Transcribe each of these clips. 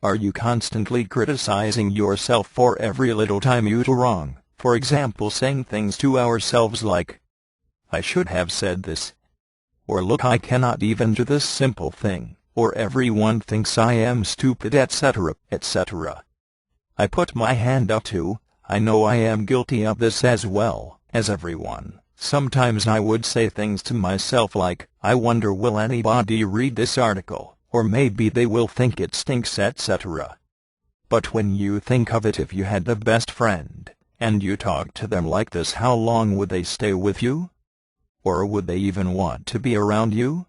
Are you constantly criticizing yourself for every little time you do wrong? For example, saying things to ourselves like, "I should have said this," or "Look, I cannot even do this simple thing," or "Everyone thinks I am stupid," etc., etc. I put my hand up too. I know I am guilty of this as well as everyone. Sometimes I would say things to myself like, "I wonder will anybody read this article, or maybe they will think it stinks," etc. But when you think of it, if you had the best friend, and you talked to them like this, how long would they stay with you? Or would they even want to be around you?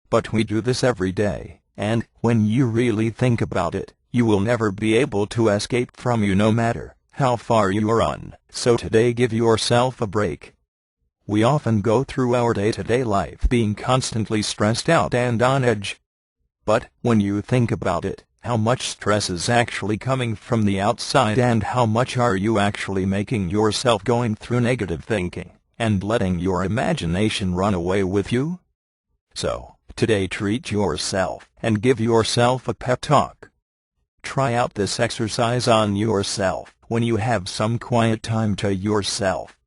But we do this every day, and, when you really think about it, you will never be able to escape from you no matter how far you run. So today, give yourself a break. We often go through our day-to-day life being constantly stressed out and on edge. But, when you think about it, how much stress is actually coming from the outside, and how much are you actually making yourself going through negative thinking, and letting your imagination run away with you? So, today treat yourself, and give yourself a pep talk. Try out this exercise on yourself when you have some quiet time to yourself.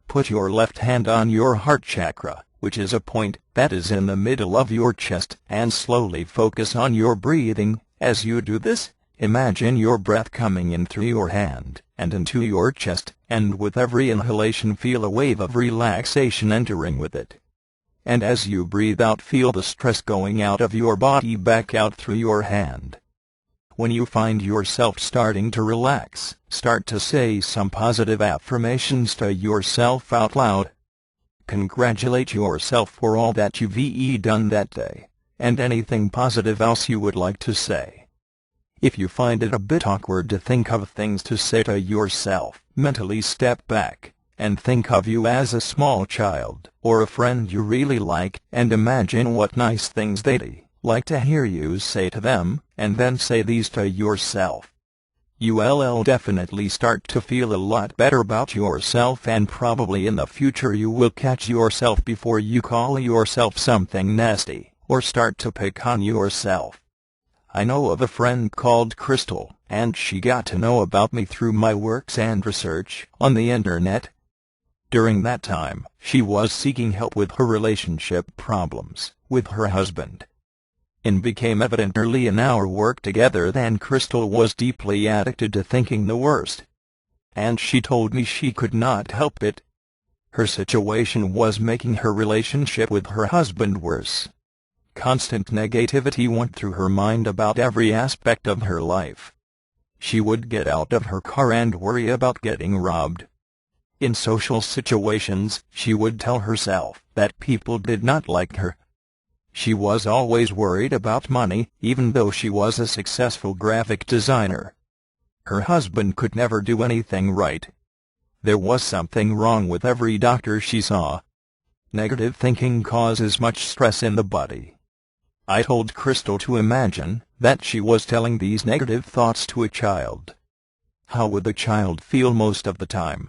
Put your left hand on your heart chakra, which is a point that is in the middle of your chest, and slowly focus on your breathing. As you do this, imagine your breath coming in through your hand and into your chest, and with every inhalation feel a wave of relaxation entering with it. And as you breathe out, feel the stress going out of your body back out through your hand. When you find yourself starting to relax, start to say some positive affirmations to yourself out loud. Congratulate yourself for all that you've done that day, and anything positive else you would like to say. If you find it a bit awkward to think of things to say to yourself, mentally step back, and think of you as a small child, or a friend you really like, and imagine what nice things they'd like to hear you say to them, and then say these to yourself. You'll definitely start to feel a lot better about yourself, and probably in the future you will catch yourself before you call yourself something nasty, or start to pick on yourself. I know of a friend called Crystal, and she got to know about me through my works and research on the internet. During that time, she was seeking help with her relationship problems with her husband. It became evident early in our work together that Crystal was deeply addicted to thinking the worst. And she told me she could not help it. Her situation was making her relationship with her husband worse. Constant negativity went through her mind about every aspect of her life. She would get out of her car and worry about getting robbed. In social situations, she would tell herself that people did not like her. She was always worried about money, even though she was a successful graphic designer. Her husband could never do anything right. There was something wrong with every doctor she saw. Negative thinking causes much stress in the body. I told Crystal to imagine that she was telling these negative thoughts to a child. How would the child feel most of the time?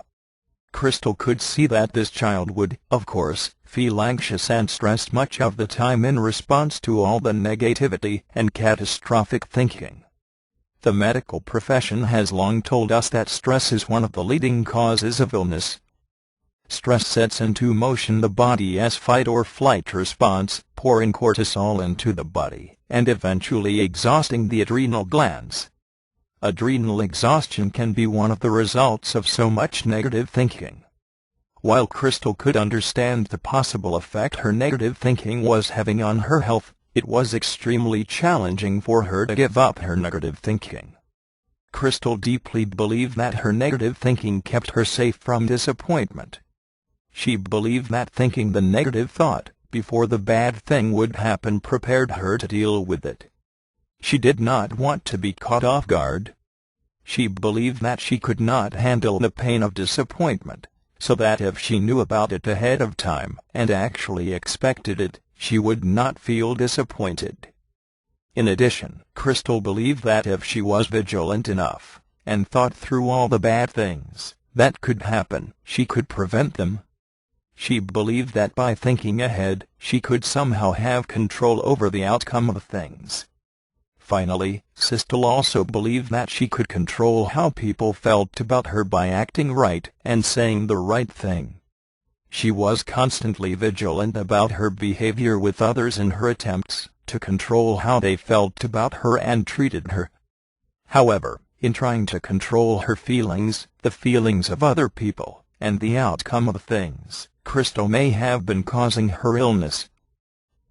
Crystal could see that this child would, of course, feel anxious and stressed much of the time in response to all the negativity and catastrophic thinking. The medical profession has long told us that stress is one of the leading causes of illness. Stress sets into motion the body's fight or flight response, pouring cortisol into the body, and eventually exhausting the adrenal glands. Adrenal exhaustion can be one of the results of so much negative thinking. While Crystal could understand the possible effect her negative thinking was having on her health, it was extremely challenging for her to give up her negative thinking. Crystal deeply believed that her negative thinking kept her safe from disappointment. She believed that thinking the negative thought before the bad thing would happen prepared her to deal with it. She did not want to be caught off guard. She believed that she could not handle the pain of disappointment, so that if she knew about it ahead of time and actually expected it, she would not feel disappointed. In addition, Crystal believed that if she was vigilant enough and thought through all the bad things that could happen, she could prevent them. She believed that by thinking ahead, she could somehow have control over the outcome of things. Finally, Crystal also believed that she could control how people felt about her by acting right and saying the right thing. She was constantly vigilant about her behavior with others in her attempts to control how they felt about her and treated her. However, in trying to control her feelings, the feelings of other people, and the outcome of things, Crystal may have been causing her illness.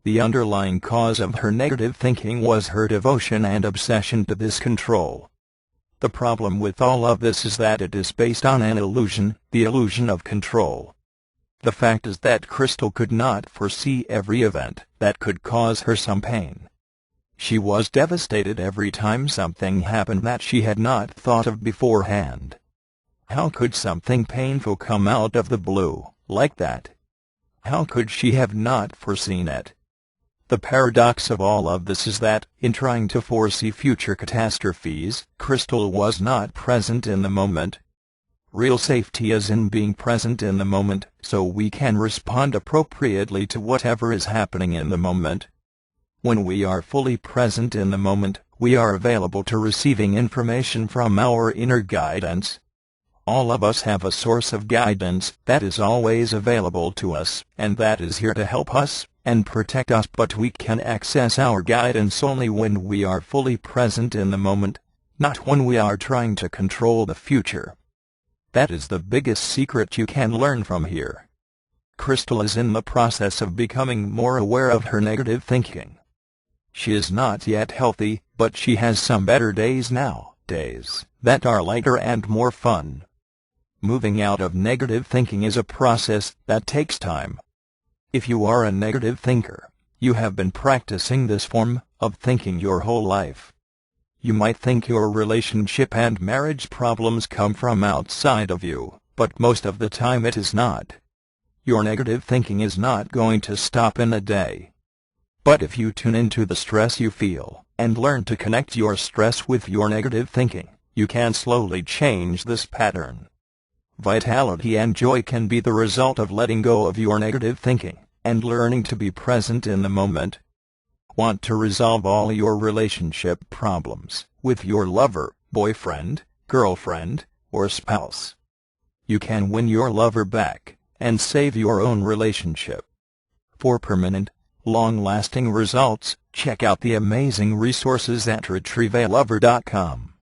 The underlying cause of her negative thinking was her devotion and obsession to this control. The problem with all of this is that it is based on an illusion, the illusion of control. The fact is that Crystal could not foresee every event that could cause her some pain. She was devastated every time something happened that she had not thought of beforehand. How could something painful come out of the blue, like that? How could she have not foreseen it? The paradox of all of this is that, in trying to foresee future catastrophes, Crystal was not present in the moment. Real safety is in being present in the moment, so we can respond appropriately to whatever is happening in the moment. When we are fully present in the moment, we are available to receiving information from our inner guidance. All of us have a source of guidance that is always available to us, and that is here to help us and protect us, but we can access our guidance only when we are fully present in the moment, not when we are trying to control the future. That is the biggest secret you can learn from here. Crystal is in the process of becoming more aware of her negative thinking. She is not yet healthy, but she has some better days now, days that are lighter and more fun. Moving out of negative thinking is a process that takes time. If you are a negative thinker, you have been practicing this form of thinking your whole life. You might think your relationship and marriage problems come from outside of you, but most of the time it is not. Your negative thinking is not going to stop in a day. But if you tune into the stress you feel, and learn to connect your stress with your negative thinking, you can slowly change this pattern. Vitality and joy can be the result of letting go of your negative thinking and learning to be present in the moment. Want to resolve all your relationship problems with your lover, boyfriend, girlfriend, or spouse? You can win your lover back and save your own relationship. For permanent, long-lasting results, check out the amazing resources at retrievealover.com.